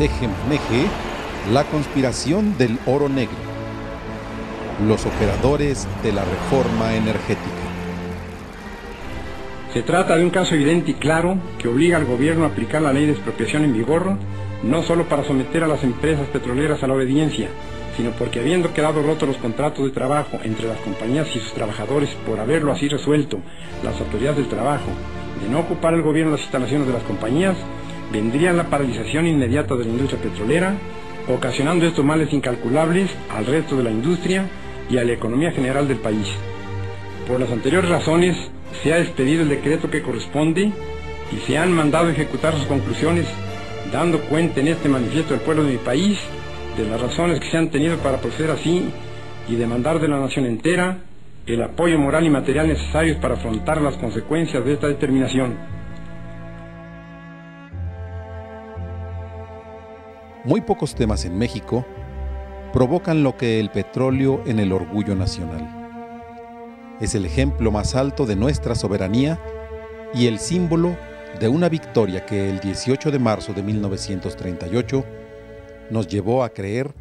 Teje-Maneje, la conspiración del oro negro. Los operadores de la reforma energética. Se trata de un caso evidente y claro que obliga al gobierno a aplicar la ley de expropiación en vigor, no solo para someter a las empresas petroleras a la obediencia, sino porque habiendo quedado rotos los contratos de trabajo entre las compañías y sus trabajadores por haberlo así resuelto las autoridades del trabajo, de no ocupar el gobierno las instalaciones de las compañías, vendría la paralización inmediata de la industria petrolera, ocasionando estos males incalculables al resto de la industria y a la economía general del país. Por las anteriores razones, se ha expedido el decreto que corresponde y se han mandado ejecutar sus conclusiones, dando cuenta en este manifiesto del pueblo de mi país de las razones que se han tenido para proceder así y demandar de la nación entera el apoyo moral y material necesarios para afrontar las consecuencias de esta determinación. Muy pocos temas en México provocan lo que el petróleo en el orgullo nacional. Es el ejemplo más alto de nuestra soberanía y el símbolo de una victoria que el 18 de marzo de 1938 nos llevó a creer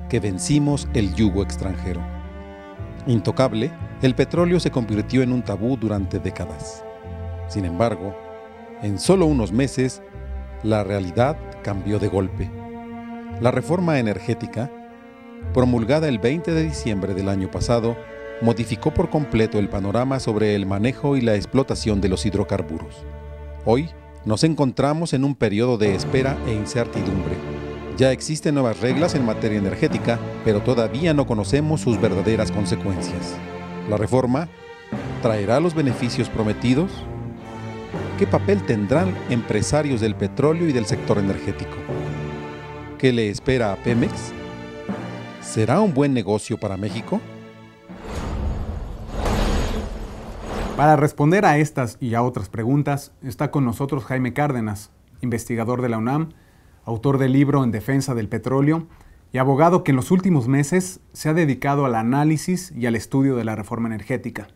que vencimos el yugo extranjero. Intocable, el petróleo se convirtió en un tabú durante décadas. Sin embargo, en solo unos meses, la realidad cambió de golpe. La reforma energética, promulgada el 20 de diciembre del año pasado, modificó por completo el panorama sobre el manejo y la explotación de los hidrocarburos. Hoy nos encontramos en un periodo de espera e incertidumbre. Ya existen nuevas reglas en materia energética, pero todavía no conocemos sus verdaderas consecuencias. ¿La reforma traerá los beneficios prometidos? ¿Qué papel tendrán empresarios del petróleo y del sector energético? ¿Qué le espera a Pemex? ¿Será un buen negocio para México? Para responder a estas y a otras preguntas, está con nosotros Jaime Cárdenas, investigador de la UNAM, autor del libro En defensa del petróleo y abogado que en los últimos meses se ha dedicado al análisis y al estudio de la reforma energética.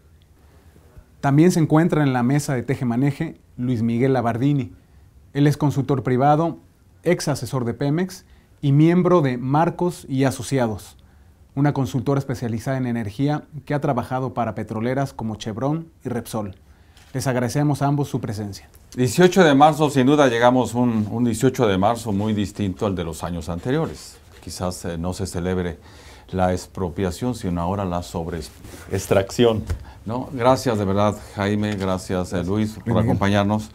También se encuentra en la mesa de Teje-Maneje Luis Miguel Labardini. Él es consultor privado, ex asesor de Pemex y miembro de Marcos y Asociados, una consultora especializada en energía que ha trabajado para petroleras como Chevron y Repsol. Les agradecemos a ambos su presencia. 18 de marzo, sin duda llegamos un 18 de marzo muy distinto al de los años anteriores. Quizás no se celebre la expropiación, sino ahora la sobreextracción, ¿no? Gracias de verdad, Jaime, gracias Luis por acompañarnos.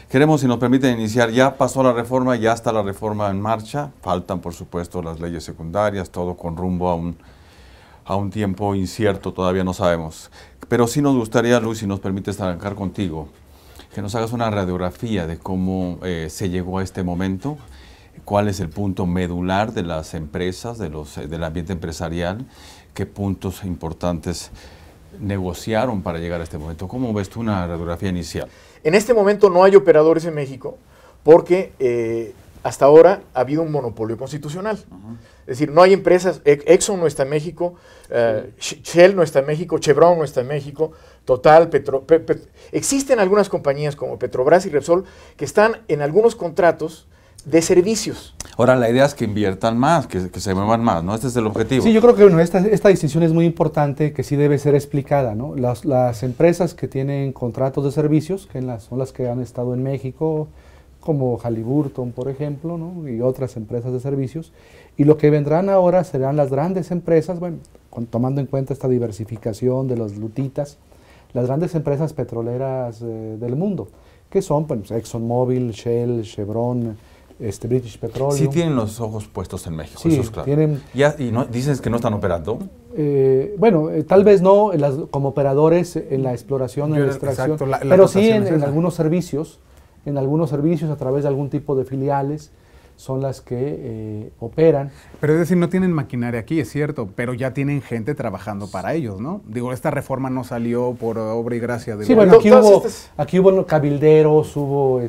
Queremos, si nos permiten iniciar, ya pasó la reforma, ya está la reforma en marcha, faltan por supuesto las leyes secundarias, todo con rumbo a un tiempo incierto, todavía no sabemos. Pero sí nos gustaría, Luis, si nos permites arrancar contigo, que nos hagas una radiografía de cómo se llegó a este momento, cuál es el punto medular de las empresas, del ambiente empresarial, qué puntos importantes negociaron para llegar a este momento. ¿Cómo ves tú una radiografía inicial? En este momento no hay operadores en México porque hasta ahora ha habido un monopolio constitucional. Es decir, no hay empresas, Exxon no está en México, Shell no está en México, Chevron no está en México, Total, existen algunas compañías como Petrobras y Repsol que están en algunos contratos de servicios. Ahora, la idea es que inviertan más, que se muevan más, ¿no? Este es el objetivo. Sí, yo creo que bueno, esta distinción es muy importante, que sí debe ser explicada, ¿no? Las empresas que tienen contratos de servicios, que son las que han estado en México, como Halliburton, por ejemplo, ¿no? Y otras empresas de servicios, y lo que vendrán ahora serán las grandes empresas, bueno, tomando en cuenta esta diversificación de los lutitas, las grandes empresas petroleras del mundo, que son pues, ExxonMobil, Shell, Chevron, British Petroleum. Sí tienen los ojos puestos en México, sí, eso es claro. Tienen, ¿Y no, dices que no están operando? Bueno, tal vez no como operadores en la exploración, en la extracción, exacto, pero sí en algunos servicios a través de algún tipo de filiales son las que operan. Pero es decir, no tienen maquinaria aquí, es cierto, pero ya tienen gente trabajando para ellos, ¿no? Digo, esta reforma no salió por obra y gracia de... Sí, bueno, aquí hubo cabilderos, hubo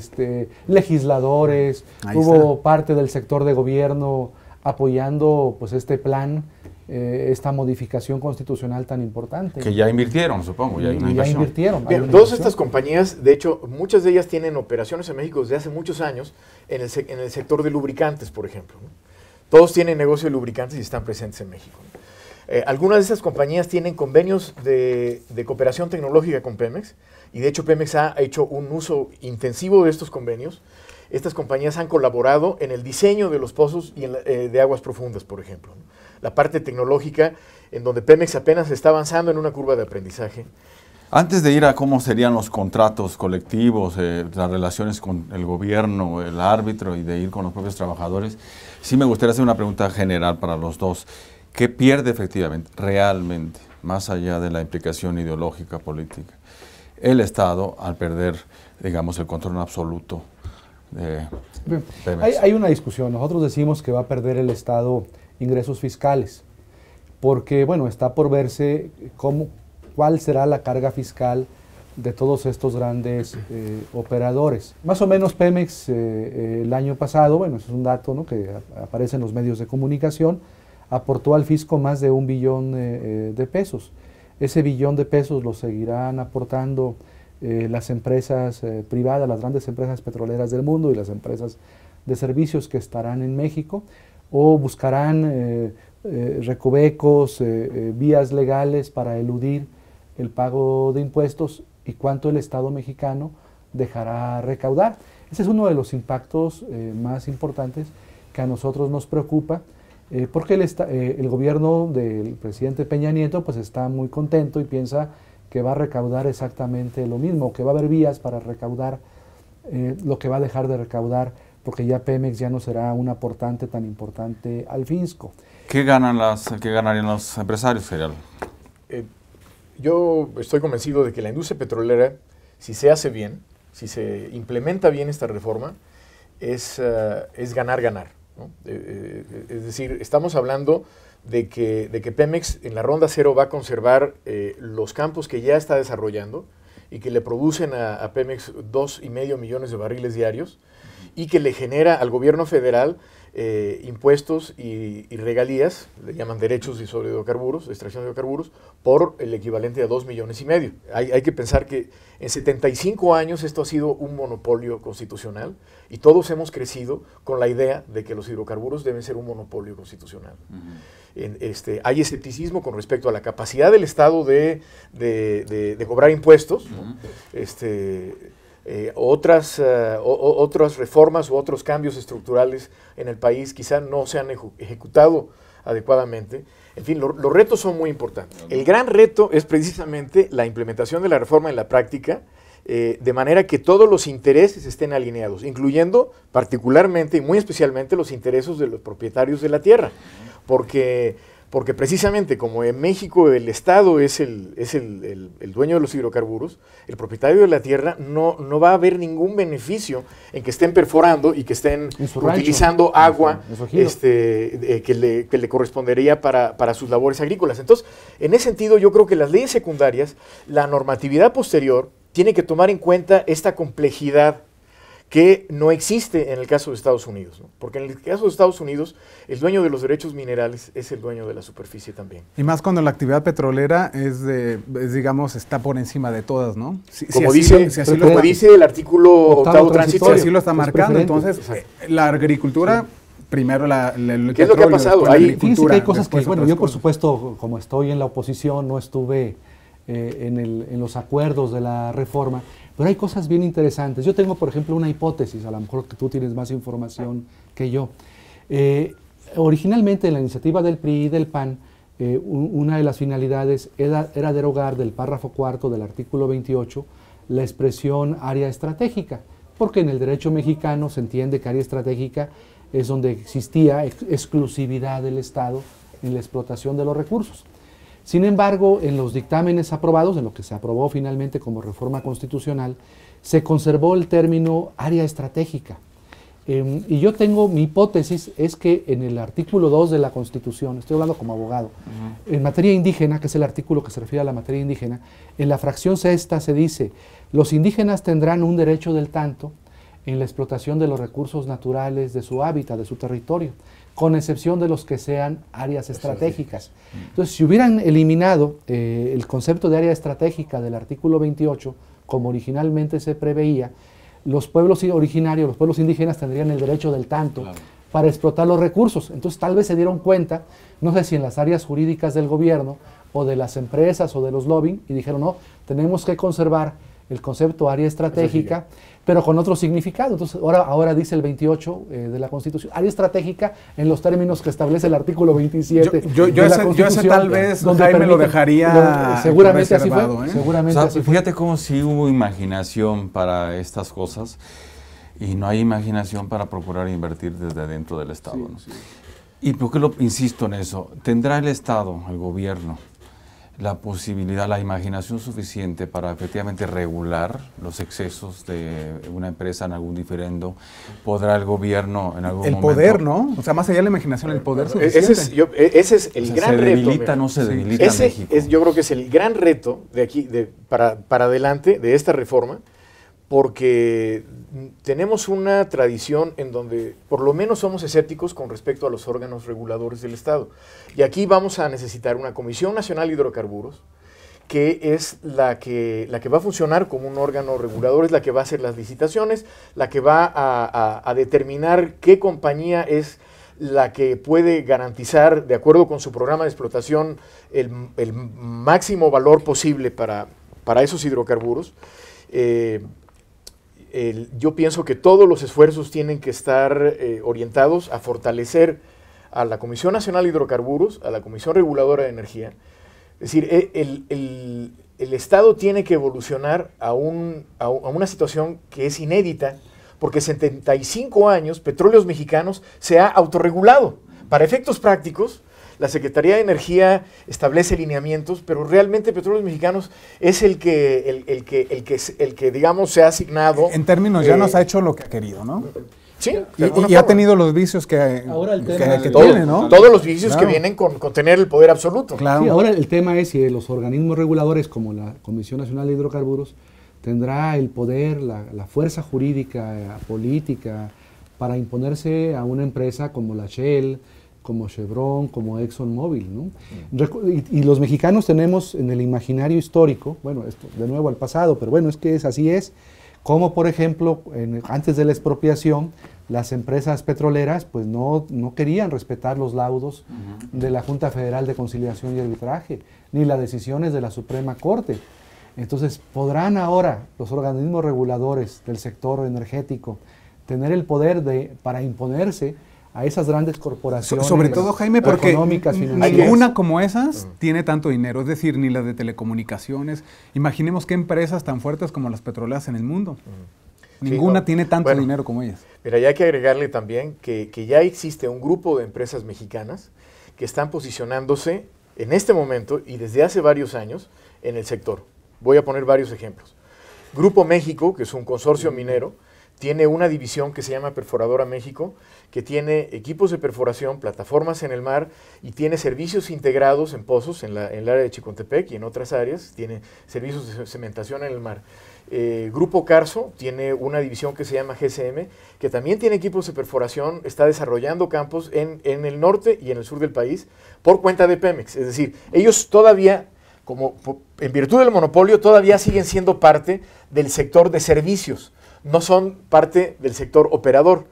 legisladores, hubo parte del sector de gobierno apoyando pues este plan, esta modificación constitucional tan importante. Que ya invirtieron, supongo, ya hay una inversión. Ya invirtieron. Bien, todas estas compañías, de hecho, muchas de ellas tienen operaciones en México desde hace muchos años en el sector de lubricantes, por ejemplo, ¿no? Todos tienen negocio de lubricantes y están presentes en México, ¿no? Algunas de estas compañías tienen convenios de cooperación tecnológica con Pemex, y de hecho Pemex ha hecho un uso intensivo de estos convenios. Estas compañías han colaborado en el diseño de los pozos y de aguas profundas, por ejemplo, ¿no? La parte tecnológica, en donde Pemex apenas está avanzando en una curva de aprendizaje. Antes de ir a cómo serían los contratos colectivos, las relaciones con el gobierno, el árbitro y de ir con los propios trabajadores, sí me gustaría hacer una pregunta general para los dos. ¿Qué pierde efectivamente, realmente, más allá de la implicación ideológica, política, el Estado al perder, digamos, el control absoluto de Pemex? Hay una discusión. Nosotros decimos que va a perder el Estado ingresos fiscales, porque, bueno, está por verse cuál será la carga fiscal de todos estos grandes operadores. Más o menos Pemex el año pasado, bueno, es un dato, ¿no?, que aparece en los medios de comunicación, aportó al fisco más de 1 billón de pesos. Ese billón de pesos lo seguirán aportando las empresas privadas, las grandes empresas petroleras del mundo y las empresas de servicios que estarán en México, o buscarán recovecos, vías legales para eludir el pago de impuestos, y cuánto el Estado mexicano dejará recaudar. Ese es uno de los impactos más importantes que a nosotros nos preocupa, porque el gobierno del presidente Peña Nieto pues está muy contento y piensa que va a recaudar exactamente lo mismo, que va a haber vías para recaudar lo que va a dejar de recaudar, porque ya Pemex ya no será un aportante tan importante al fisco. ¿Qué ganarían los empresarios, Gerardo? Yo estoy convencido de que la industria petrolera, si se hace bien, si se implementa bien esta reforma, es ganar-ganar, ¿no? Es decir, estamos hablando de que Pemex en la ronda cero va a conservar los campos que ya está desarrollando y que le producen a Pemex 2,5 millones de barriles diarios, y que le genera al gobierno federal impuestos y regalías, le llaman derechos sobre hidrocarburos, extracción de hidrocarburos, por el equivalente a 2,5 millones. Hay que pensar que en 75 años esto ha sido un monopolio constitucional, y todos hemos crecido con la idea de que los hidrocarburos deben ser un monopolio constitucional. Hay escepticismo con respecto a la capacidad del Estado de cobrar impuestos, ¿no? Otras reformas u otros cambios estructurales en el país quizá no se han ejecutado adecuadamente. En fin, los retos son muy importantes. El gran reto es precisamente la implementación de la reforma en la práctica, de manera que todos los intereses estén alineados, incluyendo particularmente y muy especialmente los intereses de los propietarios de la tierra, porque precisamente como en México el Estado es el dueño de los hidrocarburos, el propietario de la tierra no va a haber ningún beneficio en que estén perforando y que estén utilizando agua que le correspondería para sus labores agrícolas. Entonces, en ese sentido, yo creo que las leyes secundarias, la normatividad posterior, tiene que tomar en cuenta esta complejidad que no existe en el caso de Estados Unidos, ¿no? Porque en el caso de Estados Unidos, el dueño de los derechos minerales es el dueño de la superficie también. Y más cuando la actividad petrolera digamos, está por encima de todas, ¿no? Como dice el artículo octavo transitorio. Si así lo está marcando, entonces la agricultura, primero el ¿Qué es lo que ha pasado? Fíjense que hay cosas que, bueno, yo por supuesto, como estoy en la oposición, no estuve en los acuerdos de la reforma, pero hay cosas bien interesantes. Yo tengo, por ejemplo, una hipótesis, a lo mejor que tú tienes más información que yo. Originalmente en la iniciativa del PRI y del PAN, una de las finalidades era derogar del párrafo cuarto del artículo 28 la expresión área estratégica, porque en el derecho mexicano se entiende que área estratégica es donde existía exclusividad del Estado en la explotación de los recursos. Sin embargo, en los dictámenes aprobados, en lo que se aprobó finalmente como reforma constitucional, se conservó el término área estratégica. Y yo tengo, mi hipótesis es que en el artículo 2 de la Constitución, estoy hablando como abogado, en materia indígena, que es el artículo que se refiere a la materia indígena, en la fracción sexta se dice: los indígenas tendrán un derecho del tanto en la explotación de los recursos naturales de su hábitat, de su territorio. con excepción de los que sean áreas estratégicas. Entonces, si hubieran eliminado el concepto de área estratégica del artículo 28, como originalmente se preveía, los pueblos originarios, los pueblos indígenas tendrían el derecho del tanto para explotar los recursos. Entonces, tal vez se dieron cuenta, no sé si en las áreas jurídicas del gobierno, o de las empresas, o de los lobbying, y dijeron, no, tenemos que conservar el concepto área estratégica, pero con otro significado. Entonces, ahora dice el 28 de la Constitución, área estratégica en los términos que establece el artículo 27 de la Constitución. Yo ese tal vez, Jaime, lo dejaría seguramente así fue. ¿eh? Seguramente así fue. Fíjate cómo sí hubo imaginación para estas cosas y no hay imaginación para procurar invertir desde dentro del Estado. ¿no? ¿Y por qué insisto en eso? ¿Tendrá el Estado, el gobierno, la posibilidad, la imaginación suficiente para efectivamente regular los excesos de una empresa en algún diferendo? ¿Podrá el gobierno en algún momento? El poder, ¿no? O sea, más allá de la imaginación, el poder suficiente. Ese es el gran reto. ¿Se debilita o no se debilita México? Yo creo que es el gran reto de aquí, para adelante, de esta reforma, porque tenemos una tradición en donde por lo menos somos escépticos con respecto a los órganos reguladores del Estado. Y aquí vamos a necesitar una Comisión Nacional de Hidrocarburos, que es la que va a funcionar como un órgano regulador, es la que va a hacer las licitaciones, la que va a determinar qué compañía es la que puede garantizar, de acuerdo con su programa de explotación, el máximo valor posible para esos hidrocarburos. Yo pienso que todos los esfuerzos tienen que estar orientados a fortalecer a la Comisión Nacional de Hidrocarburos, a la Comisión Reguladora de Energía. Es decir, el Estado tiene que evolucionar a una situación que es inédita, porque 75 años Petróleos Mexicanos se ha autorregulado. Para efectos prácticos, la Secretaría de Energía establece lineamientos, pero realmente Petróleos Mexicanos es el que digamos, se ha asignado. En términos, ya nos ha hecho lo que ha querido, ¿no? Sí. Y ha tenido los vicios que tiene, ¿no? Todos los vicios que vienen con tener el poder absoluto. Claro. Sí, ahora el tema es si los organismos reguladores, como la Comisión Nacional de Hidrocarburos, tendrá el poder, la fuerza jurídica, política, para imponerse a una empresa como la Shell, como Chevron, como ExxonMobil, ¿no? Y los mexicanos tenemos en el imaginario histórico, bueno, esto de nuevo al pasado, pero bueno, así es, como por ejemplo, antes de la expropiación, las empresas petroleras pues no querían respetar los laudos de la Junta Federal de Conciliación y Arbitraje, ni las decisiones de la Suprema Corte. Entonces, ¿podrán ahora los organismos reguladores del sector energético tener el poder para imponerse a esas grandes corporaciones? Sobre todo, Jaime, porque ninguna como esas tiene tanto dinero, es decir, ni la de telecomunicaciones. Imaginemos qué empresas tan fuertes como las petroleras en el mundo. Ninguna tiene tanto dinero como ellas. Mira, ya hay que agregarle también que ya existe un grupo de empresas mexicanas que están posicionándose en este momento y desde hace varios años en el sector. Voy a poner varios ejemplos. Grupo México, que es un consorcio minero, tiene una división que se llama Perforadora México, que tiene equipos de perforación, plataformas en el mar y tiene servicios integrados en pozos, en el área de Chicontepec y en otras áreas, tiene servicios de cementación en el mar. Grupo Carso tiene una división que se llama GCM, que también tiene equipos de perforación, está desarrollando campos en el norte y en el sur del país por cuenta de Pemex. Es decir, ellos todavía, en virtud del monopolio, todavía siguen siendo parte del sector de servicios. No son parte del sector operador,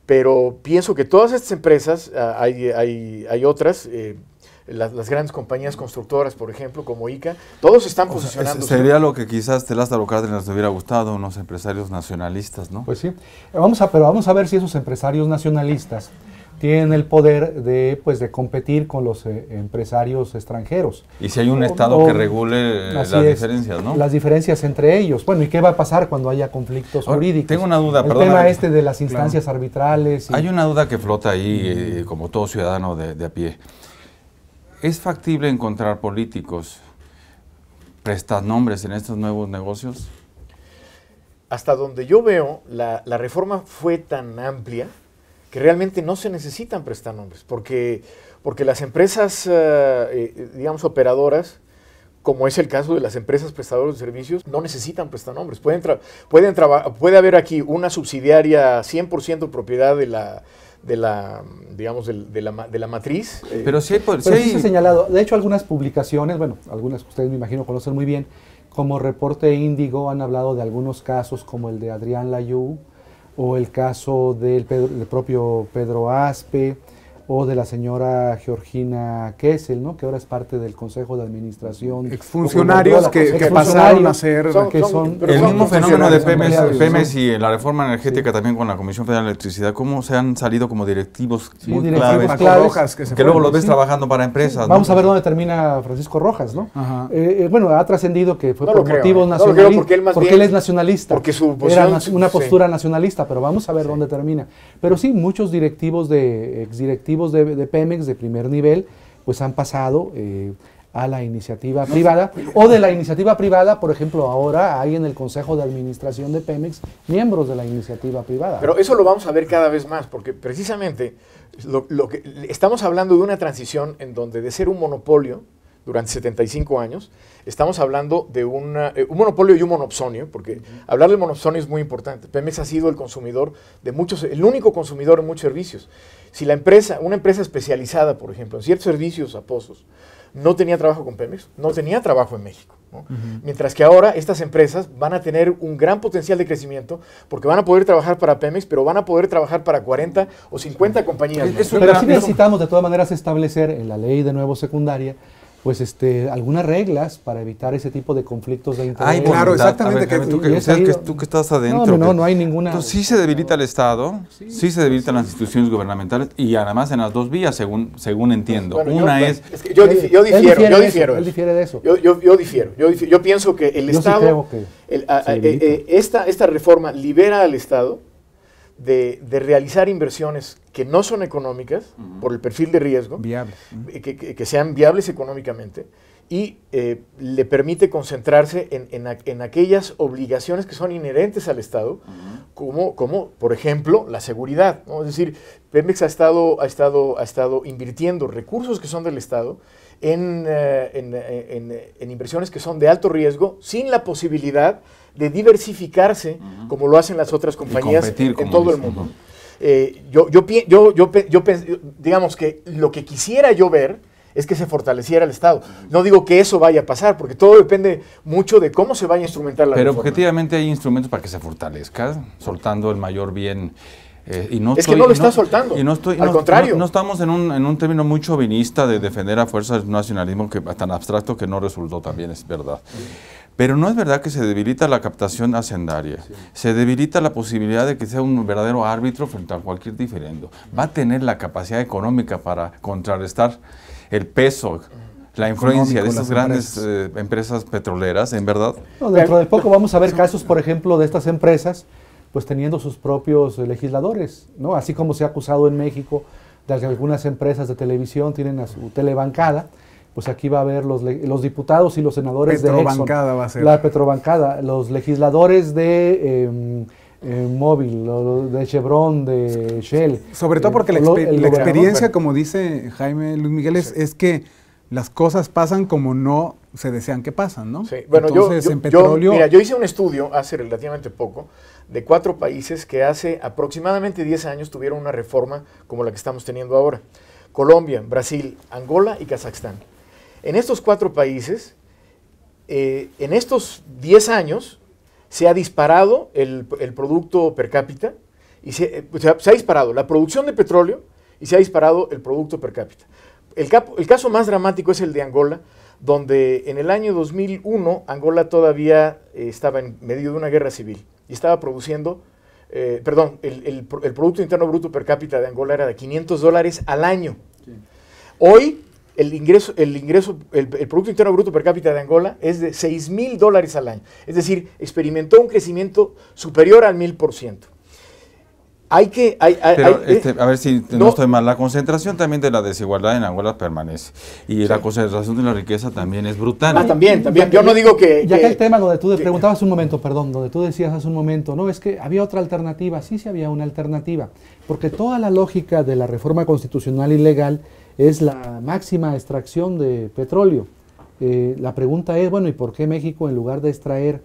pero pienso que todas estas empresas, hay otras, las grandes compañías constructoras, por ejemplo, como ICA, todos están posicionando. Sería lo que quizás Lázaro Cárdenas le hubiera gustado, unos empresarios nacionalistas, ¿no? Pues sí, pero vamos a ver si esos empresarios nacionalistas tienen el poder de competir con los empresarios extranjeros. Y si hay un Estado que regule las diferencias, ¿no? Las diferencias entre ellos. Bueno, ¿y qué va a pasar cuando haya conflictos jurídicos? Tengo una duda, perdón. El tema de las instancias arbitrales. Hay una duda que flota ahí, como todo ciudadano de a pie. ¿Es factible encontrar políticos prestanombres en estos nuevos negocios? Hasta donde yo veo, la reforma fue tan amplia que realmente no se necesitan prestanombres, porque las empresas, digamos, operadoras, como es el caso de las empresas prestadoras de servicios, no necesitan prestanombres. Puede haber aquí una subsidiaria 100% propiedad digamos, de la matriz. Pero sí, Pero sí se ha señalado, de hecho algunas publicaciones, bueno, algunas que ustedes me imagino conocen muy bien, como Reporte Índigo han hablado de algunos casos como el de Adrián Layú, o el caso del propio Pedro Aspe, o de la señora Georgina Kessel, ¿no? Que ahora es parte del Consejo de Administración. Exfuncionarios que pasaron a ser... El mismo fenómeno de Pemex y la reforma energética también con la Comisión Federal de Electricidad, cómo se han salido como directivos muy claves, que luego los ves trabajando para empresas. Vamos a ver dónde termina Francisco Rojas, ¿no? Bueno, ha trascendido que fue por motivos nacionalistas, porque él es nacionalista. Porque su posición, era una postura nacionalista, pero vamos a ver dónde termina. Pero sí, muchos exdirectivos de Pemex de primer nivel, pues han pasado a la iniciativa privada, o de la iniciativa privada, por ejemplo, ahora hay en el Consejo de Administración de Pemex miembros de la iniciativa privada. Pero eso lo vamos a ver cada vez más, porque precisamente lo que estamos hablando de una transición en donde de ser un monopolio durante 75 años, estamos hablando de un monopolio y un monopsonio, porque hablar del monopsonio es muy importante. Pemex ha sido el consumidor de muchos, el único consumidor de muchos servicios. Si una empresa especializada, por ejemplo, en ciertos servicios a pozos, no tenía trabajo con Pemex, no tenía trabajo en México, ¿no? Mientras que ahora estas empresas van a tener un gran potencial de crecimiento porque van a poder trabajar para Pemex, pero van a poder trabajar para 40 o 50 compañías. Pero sí necesitamos de todas maneras establecer en la ley de nuevo secundaria pues algunas reglas para evitar ese tipo de conflictos de interés. Claro, exactamente. Ver, tú que estás adentro. No hay ninguna... Entonces, sí se debilita el Estado, sí se debilitan las instituciones gubernamentales y además en las dos vías, según entiendo. Bueno, es que yo difiero. Él difiere de eso. Yo difiero. Yo pienso que el Estado, esta reforma libera al Estado de realizar inversiones que no son económicas por el perfil de riesgo, viables, que sean viables económicamente, y le permite concentrarse en aquellas obligaciones que son inherentes al Estado, como por ejemplo la seguridad, ¿no? Es decir, Pemex ha estado invirtiendo recursos que son del Estado en inversiones que son de alto riesgo, sin la posibilidad de diversificarse como lo hacen las otras compañías en todo el mundo. Digamos que lo que quisiera yo ver es que se fortaleciera el Estado. No digo que eso vaya a pasar, porque todo depende mucho de cómo se vaya a instrumentar la reforma. Pero objetivamente hay instrumentos para que se fortalezca, soltando el mayor bien. Que no lo está soltando, al contrario. No estamos en un término muy chauvinista de defender a fuerza del nacionalismo tan abstracto que no resultó, también es verdad. Pero no es verdad que se debilita la captación hacendaria, se debilita la posibilidad de que sea un verdadero árbitro frente a cualquier diferendo. Va a tener la capacidad económica para contrarrestar el peso, la influencia de estas grandes empresas petroleras, en verdad. Dentro de poco vamos a ver casos, por ejemplo, de estas empresas pues teniendo sus propios legisladores, ¿no? Así como se ha acusado en México de que algunas empresas de televisión tienen a su telebancada, pues aquí va a haber los diputados y los senadores de Exxon. Petrobancada va a ser. La Petrobancada, los legisladores de Móvil, de Chevron, de Shell. Sobre todo porque la experiencia, como dice Jaime Luis Miguel, es que las cosas pasan como no se desean que pasan, ¿no? Sí. Bueno, entonces, en petróleo... yo hice un estudio hace relativamente poco de 4 países que hace aproximadamente 10 años tuvieron una reforma como la que estamos teniendo ahora. Colombia, Brasil, Angola y Kazajstán. En estos 4 países, en estos 10 años, se ha disparado el producto per cápita, y se ha disparado la producción de petróleo y se ha disparado el producto per cápita. El caso más dramático es el de Angola, donde en el año 2001 Angola todavía estaba en medio de una guerra civil y estaba produciendo, el Producto Interno Bruto per cápita de Angola era de $500 al año. Sí. Hoy el Producto Interno Bruto per cápita de Angola es de $6,000 al año. Es decir, experimentó un crecimiento superior al 1000%. A ver si no estoy mal, la concentración también de la desigualdad en Angola permanece y la concentración de la riqueza también es brutal. También, yo no digo que... Ya que el tema donde tú preguntabas un momento, donde tú decías hace un momento, no, es que había otra alternativa, sí había una alternativa, porque toda la lógica de la reforma constitucional y legal es la máxima extracción de petróleo. La pregunta es, bueno, ¿y por qué México en lugar de extraer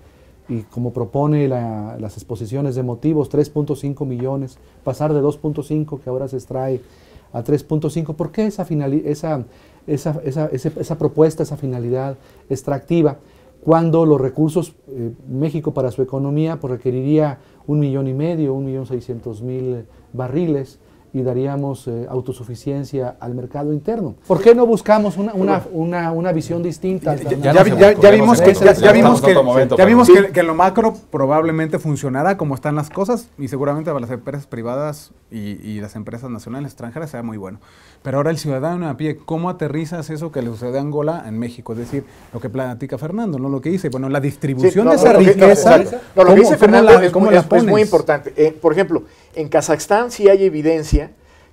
y como propone las exposiciones de motivos, 3.5 millones, pasar de 2.5 que ahora se extrae a 3.5, ¿por qué esa propuesta, esa finalidad extractiva? Cuando los recursos, México para su economía pues requeriría 1,5 millones, 1.600.000 barriles, y daríamos autosuficiencia al mercado interno. ¿Por qué no buscamos una visión distinta? Ya vimos que en lo macro probablemente funcionará como están las cosas, y seguramente para las empresas privadas y las empresas nacionales extranjeras sea muy bueno. Pero ahora el ciudadano a pie, ¿cómo aterrizas eso que le sucede a Angola en México? Es decir, lo que platica Fernando, ¿no? Lo que dice, bueno, la distribución de esa riqueza. Lo que dice Fernando es muy importante. Por ejemplo, en Kazajstán sí hay evidencia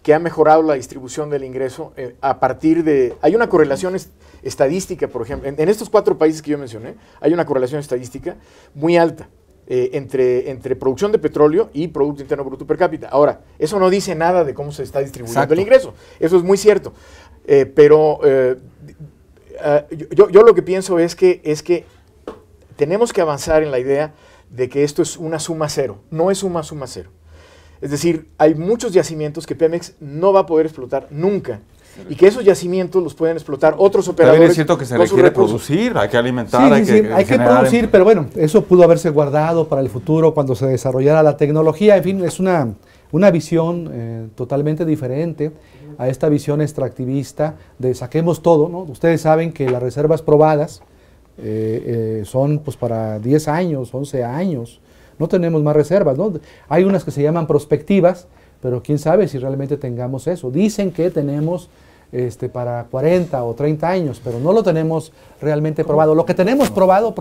que ha mejorado la distribución del ingreso a partir de... Hay una correlación estadística, por ejemplo, en estos 4 países que yo mencioné, hay una correlación estadística muy alta entre producción de petróleo y Producto Interno Bruto per cápita. Ahora, eso no dice nada de cómo se está distribuyendo el ingreso, eso es muy cierto, pero yo lo que pienso es que tenemos que avanzar en la idea de que esto es una suma cero, no es una suma cero. Es decir, hay muchos yacimientos que Pemex no va a poder explotar nunca, y que esos yacimientos los pueden explotar otros operadores. También es cierto que se requiere producir, hay que alimentar, hay que producir, pero bueno, eso pudo haberse guardado para el futuro cuando se desarrollara la tecnología. En fin, es una visión totalmente diferente a esta visión extractivista de saquemos todo, ¿no? Ustedes saben que las reservas probadas son pues para 10 años, 11 años. No tenemos más reservas, ¿no? Hay unas que se llaman prospectivas, pero quién sabe si realmente tengamos eso. Dicen que tenemos para 40 o 30 años, pero no lo tenemos realmente probado. Lo que tenemos probado,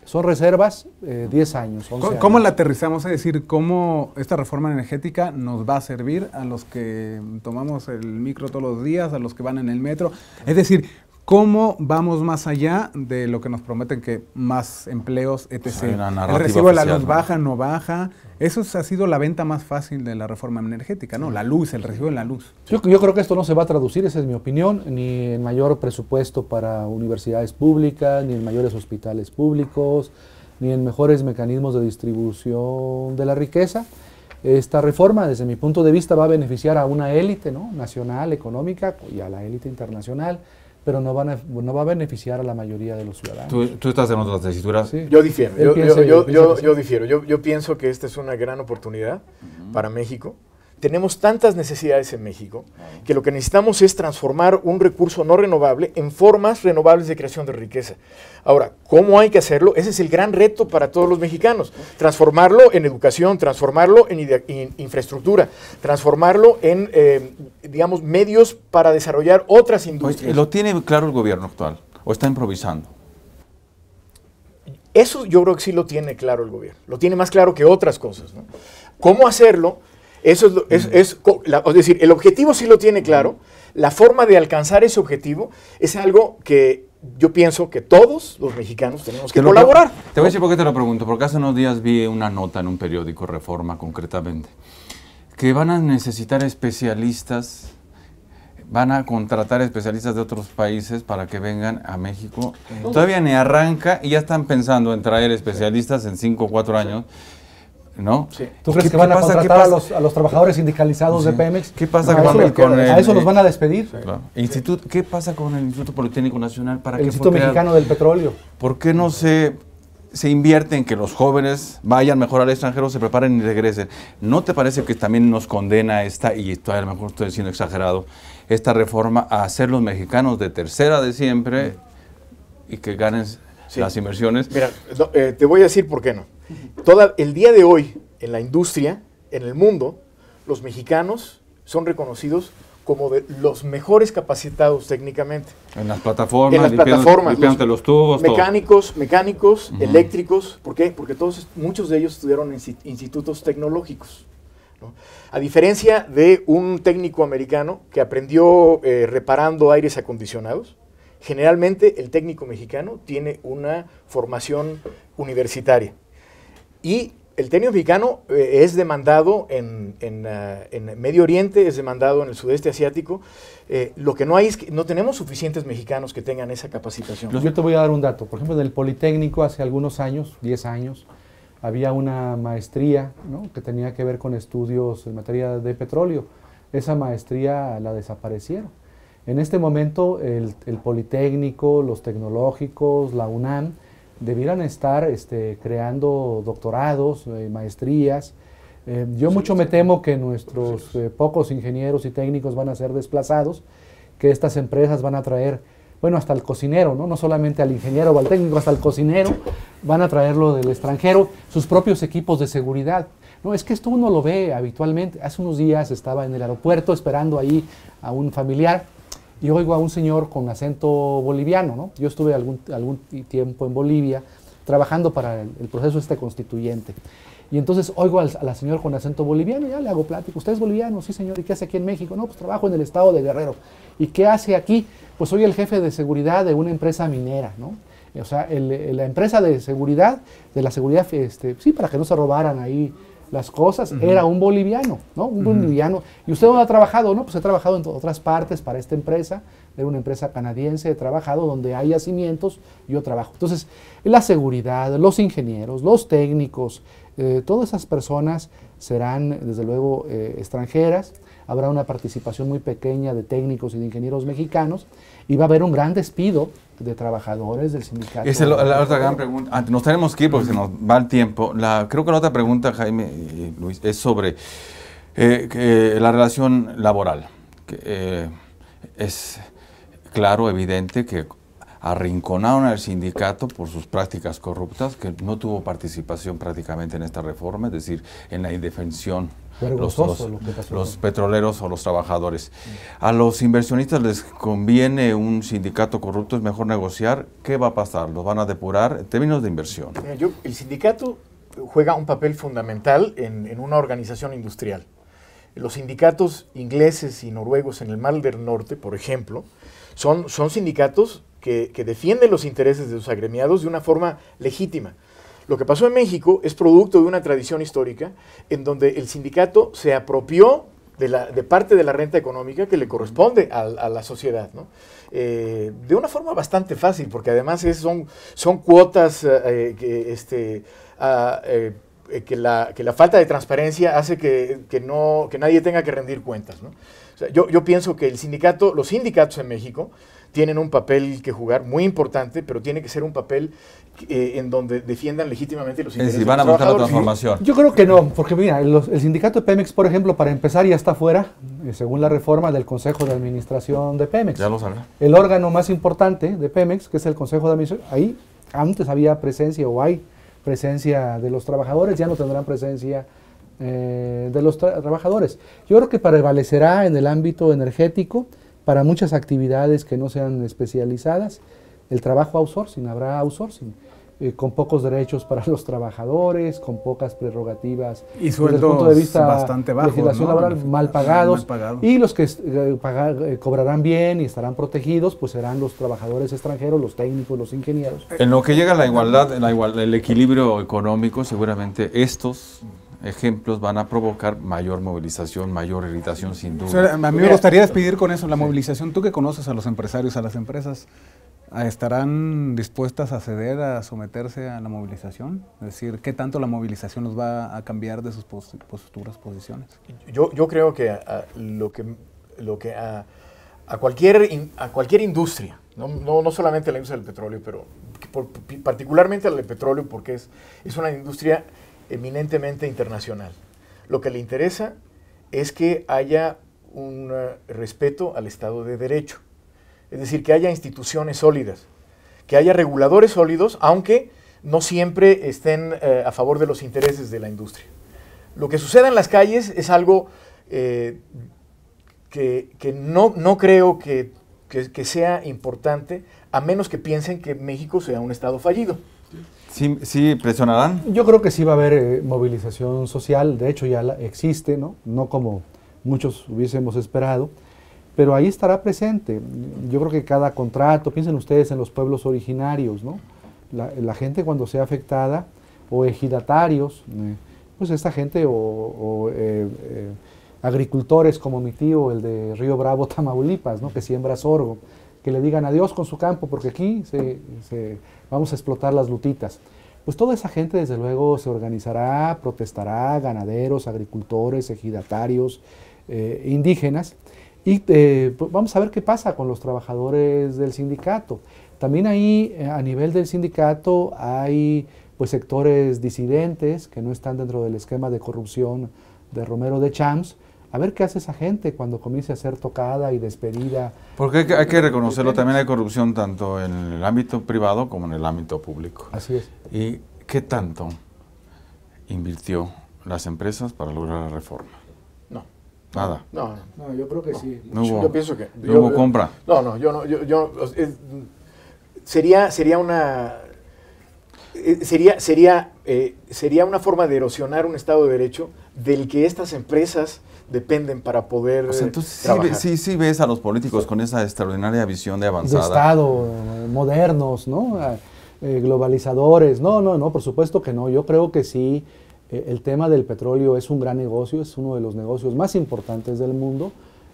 son reservas 10 años, 11 años. ¿Cómo la aterrizamos? Es decir, ¿cómo esta reforma energética nos va a servir a los que tomamos el micro todos los días, a los que van en el metro? Es decir, ¿cómo vamos más allá de lo que nos prometen que más empleos, etc.? El recibo de la luz baja, no baja. Eso ha sido la venta más fácil de la reforma energética, ¿no? La luz, el recibo de la luz. Yo creo que esto no se va a traducir, esa es mi opinión, ni en mayor presupuesto para universidades públicas, ni en mayores hospitales públicos, ni en mejores mecanismos de distribución de la riqueza. Esta reforma, desde mi punto de vista, va a beneficiar a una élite, ¿no?, nacional, económica, y a la élite internacional, pero no va a beneficiar a la mayoría de los ciudadanos. ¿Tú estás en otras tesituras? Sí. Yo difiero. Yo difiero. Yo pienso que esta es una gran oportunidad para México. Tenemos tantas necesidades en México que lo que necesitamos es transformar un recurso no renovable en formas renovables de creación de riqueza. Ahora, ¿cómo hay que hacerlo? Ese es el gran reto para todos los mexicanos. Transformarlo en educación, transformarlo en infraestructura, transformarlo en, digamos, medios para desarrollar otras industrias. ¿Lo tiene claro el gobierno actual o está improvisando? Eso yo creo que sí lo tiene claro el gobierno. Lo tiene más claro que otras cosas, ¿no? ¿Cómo hacerlo? Eso es decir, el objetivo sí lo tiene claro, la forma de alcanzar ese objetivo es algo que yo pienso que todos los mexicanos tenemos que colaborar. Te voy a decir por qué te lo pregunto, porque hace unos días vi una nota en un periódico, Reforma concretamente, que van a necesitar especialistas, van a contratar especialistas de otros países para que vengan a México. Todavía ni arranca y ya están pensando en traer especialistas en 5 o 4 años. ¿No? Sí. ¿Tú crees que van a contratar a los trabajadores sindicalizados de Pemex? ¿Qué pasa ¿A eso los van a despedir? Sí. Claro. ¿Qué pasa con el Instituto Politécnico Nacional? El Instituto Mexicano del Petróleo. ¿Por qué no se invierte en que los jóvenes vayan mejor al extranjero, se preparen y regresen? ¿No te parece que también nos condena esta, y a lo mejor estoy siendo exagerado, esta reforma a hacer los mexicanos de tercera de siempre y que ganen las inversiones? Mira, te voy a decir por qué no. El día de hoy, en la industria, en el mundo, los mexicanos son reconocidos como de los mejores capacitados técnicamente. En las plataformas, limpiando los tubos, mecánicos, eléctricos. ¿Por qué? Porque muchos de ellos estudiaron en institutos tecnológicos, ¿no? A diferencia de un técnico americano que aprendió reparando aires acondicionados, generalmente el técnico mexicano tiene una formación universitaria. Y el tecnio mexicano es demandado en Medio Oriente, es demandado en el sudeste asiático. Lo que no hay es que no tenemos suficientes mexicanos que tengan esa capacitación. Yo te voy a dar un dato. Por ejemplo, en el Politécnico hace algunos años, 10 años, había una maestría, ¿no?, que tenía que ver con estudios en materia de petróleo. Esa maestría la desaparecieron. En este momento el Politécnico, los tecnológicos, la UNAM, debieran estar creando doctorados, maestrías. Yo mucho me temo que nuestros pocos ingenieros y técnicos van a ser desplazados, que estas empresas van a traer, bueno, hasta el cocinero, ¿no? No solamente al ingeniero o al técnico, hasta el cocinero, van a traerlo del extranjero, sus propios equipos de seguridad. No, es que esto uno lo ve habitualmente. Hace unos días estaba en el aeropuerto esperando ahí a un familiar y oigo a un señor con acento boliviano, ¿no? Yo estuve algún tiempo en Bolivia trabajando para el proceso constituyente. Y entonces oigo a la señora con acento boliviano, ya le hago plática. ¿Usted es boliviano? Sí, señor. ¿Y qué hace aquí en México? No, pues trabajo en el estado de Guerrero. ¿Y qué hace aquí? Pues soy el jefe de seguridad de una empresa minera, ¿no? O sea, la empresa de seguridad, de la seguridad, sí, para que no se robaran ahí las cosas, era un boliviano, ¿no? Un boliviano. ¿Y usted dónde ha trabajado? No, pues he trabajado en otras partes para esta empresa, era una empresa canadiense, he trabajado donde hay yacimientos, yo trabajo. Entonces, la seguridad, los ingenieros, los técnicos, todas esas personas serán, desde luego, extranjeras. Habrá una participación muy pequeña de técnicos y de ingenieros mexicanos, y va a haber un gran despido de trabajadores del sindicato. Esa es la otra gran pregunta. Nos tenemos que ir porque se nos va el tiempo. Creo que la otra pregunta, Jaime y Luis, es sobre la relación laboral. Es claro, evidente que arrinconaron al sindicato por sus prácticas corruptas, que no tuvo participación prácticamente en esta reforma, es decir, en la indefensión los petroleros o los trabajadores. A los inversionistas les conviene un sindicato corrupto, es mejor negociar. ¿Qué va a pasar? ¿Los van a depurar en términos de inversión? El sindicato juega un papel fundamental en una organización industrial. Los sindicatos ingleses y noruegos en el Mar del Norte, por ejemplo, son sindicatos que defienden los intereses de sus agremiados de una forma legítima. Lo que pasó en México es producto de una tradición histórica en donde el sindicato se apropió de parte de la renta económica que le corresponde a la sociedad, ¿no? De una forma bastante fácil, porque además son cuotas que la falta de transparencia hace que nadie tenga que rendir cuentas, ¿no? O sea, yo pienso que los sindicatos en México tienen un papel que jugar muy importante, pero tiene que ser un papel en donde defiendan legítimamente los intereses de los van a buscar la trabajadores. transformación. Yo creo que no, porque mira, el sindicato de Pemex, por ejemplo, para empezar ya está fuera, según la reforma del Consejo de Administración de Pemex. Ya lo sabrá. El órgano más importante de Pemex, que es el Consejo de Administración, ahí antes había presencia o hay presencia de los trabajadores, ya no tendrán presencia de los trabajadores. Yo creo que prevalecerá en el ámbito energético, para muchas actividades que no sean especializadas, el trabajo outsourcing, habrá outsourcing, con pocos derechos para los trabajadores, con pocas prerrogativas, y desde el punto de vista bastante bajos, legislación ¿no? laboral, mal pagados, y los que cobrarán bien y estarán protegidos, pues serán los trabajadores extranjeros, los técnicos, los ingenieros. En lo que llega a la igualdad, el equilibrio económico, seguramente estos ejemplos van a provocar mayor movilización, mayor irritación, sin duda. O sea, a mí me gustaría despedir con eso, la movilización. Tú que conoces a los empresarios, a las empresas, ¿estarán dispuestas a ceder, a someterse a la movilización? Es decir, ¿qué tanto la movilización los va a cambiar de sus posturas, posiciones? Yo creo que a cualquier industria, no solamente la industria del petróleo, pero particularmente la del petróleo, porque es una industria eminentemente internacional. Lo que le interesa es que haya un respeto al Estado de Derecho. Es decir, que haya instituciones sólidas, que haya reguladores sólidos, aunque no siempre estén a favor de los intereses de la industria. Lo que suceda en las calles es algo que no creo que sea importante, a menos que piensen que México sea un Estado fallido. ¿Sí presionarán? Yo creo que sí va a haber movilización social, de hecho ya existe, ¿no? No como muchos hubiésemos esperado, pero ahí estará presente. Yo creo que cada contrato, piensen ustedes en los pueblos originarios, ¿no? La gente cuando sea afectada o ejidatarios, pues esta gente agricultores como mi tío, el de Río Bravo, Tamaulipas, ¿no? Que siembra sorgo, que le digan adiós con su campo porque aquí vamos a explotar las lutitas. Pues toda esa gente desde luego se organizará, protestará, ganaderos, agricultores, ejidatarios, indígenas, y pues vamos a ver qué pasa con los trabajadores del sindicato. También ahí a nivel del sindicato hay pues sectores disidentes que no están dentro del esquema de corrupción de Romero de Champs. A ver qué hace esa gente cuando comience a ser tocada y despedida. Porque hay que reconocerlo, también hay corrupción tanto en el ámbito privado como en el ámbito público. Así es. ¿Y qué tanto invirtió las empresas para lograr la reforma? No. Nada. No, yo creo que sí. No hubo, yo pienso que... no hubo compra. Sería una forma de erosionar un Estado de Derecho del que estas empresas dependen para poder entonces trabajar. sí ves a los políticos con esa extraordinaria visión de avanzada. De Estado, modernos, ¿no? Globalizadores. No, por supuesto que no. Yo creo que sí, el tema del petróleo es un gran negocio, es uno de los negocios más importantes del mundo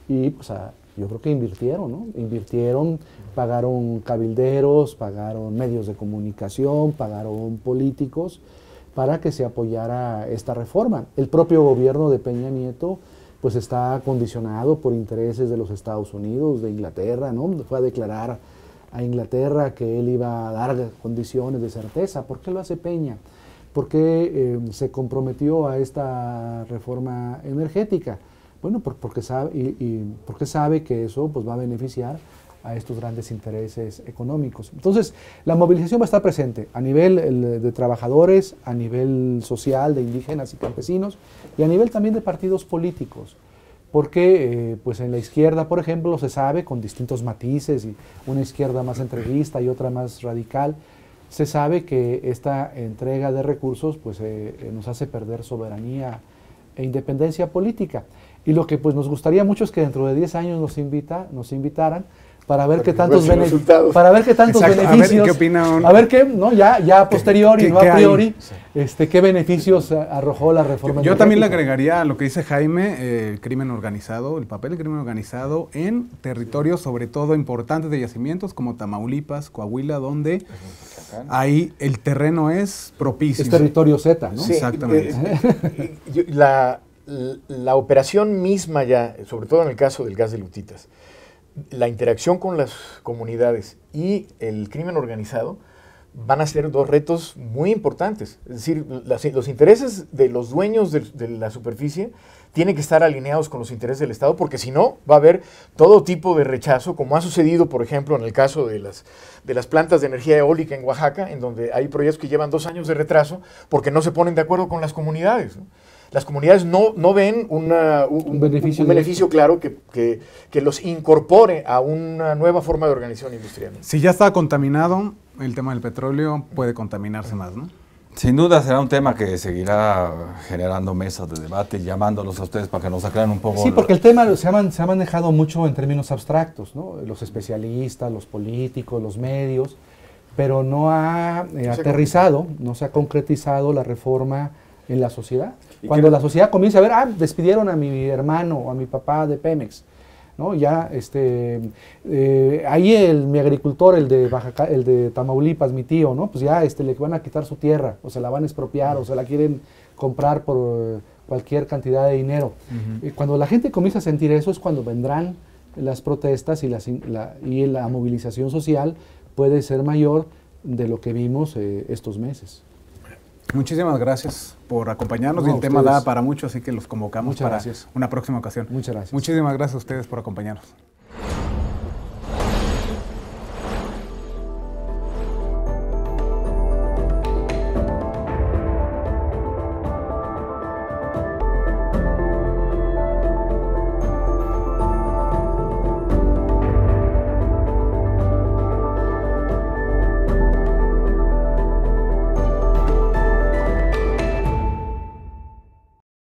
y pues yo creo que invirtieron, ¿no? Invirtieron, pagaron cabilderos, pagaron medios de comunicación, pagaron políticos para que se apoyara esta reforma. El propio gobierno de Peña Nieto pues está condicionado por intereses de los Estados Unidos, de Inglaterra, ¿no? Fue a declarar a Inglaterra que él iba a dar condiciones de certeza. ¿Por qué lo hace Peña? Porque se comprometió a esta reforma energética. Bueno, porque sabe que eso pues, va a beneficiar a estos grandes intereses económicos. Entonces, la movilización va a estar presente a nivel de trabajadores, a nivel social, de indígenas y campesinos, y a nivel también de partidos políticos. Porque pues en la izquierda, por ejemplo, se sabe, con distintos matices, y una izquierda más entreguista y otra más radical, se sabe que esta entrega de recursos pues, nos hace perder soberanía e independencia política. Y lo que pues, nos gustaría mucho es que dentro de 10 años nos invitaran para ver qué tantos beneficios, ¿qué opina a ver qué, no, ya a posteriori, no a priori, qué beneficios arrojó la reforma. Yo también le agregaría a lo que dice Jaime, el crimen organizado, el papel del crimen organizado en territorios sobre todo importantes de yacimientos como Tamaulipas, Coahuila, donde ahí el terreno es propicio. Es territorio Z, ¿no? Sí, exactamente. La operación misma ya, sobre todo en el caso del gas de Lutitas, la interacción con las comunidades y el crimen organizado van a ser dos retos muy importantes. Es decir, los intereses de los dueños de la superficie tienen que estar alineados con los intereses del Estado, porque si no, va a haber todo tipo de rechazo, como ha sucedido, por ejemplo, en el caso de las plantas de energía eólica en Oaxaca, en donde hay proyectos que llevan 2 años de retraso porque no se ponen de acuerdo con las comunidades, ¿no? Las comunidades no ven un beneficio claro que los incorpore a una nueva forma de organización industrial, ¿no? Si ya está contaminado, el tema del petróleo puede contaminarse más, ¿no? Sin duda será un tema que seguirá generando mesas de debate y llamándolos a ustedes para que nos aclaren un poco. Sí, porque el tema se ha manejado mucho en términos abstractos, ¿no? Los especialistas, los políticos, los medios, pero no ha aterrizado, no se ha concretizado la reforma en la sociedad. Cuando la sociedad comienza a ver, despidieron a mi hermano o a mi papá de Pemex, ¿no? Ya, ahí mi agricultor, el de Tamaulipas, mi tío, ¿no? Pues ya le van a quitar su tierra, o se la van a expropiar, o se la quieren comprar por cualquier cantidad de dinero. Cuando la gente comienza a sentir eso es cuando vendrán las protestas y la movilización social puede ser mayor de lo que vimos estos meses. Muchísimas gracias por acompañarnos. No, el tema da para mucho, así que los convocamos Muchas para gracias. una próxima ocasión. Muchas gracias. Muchísimas gracias a ustedes por acompañarnos.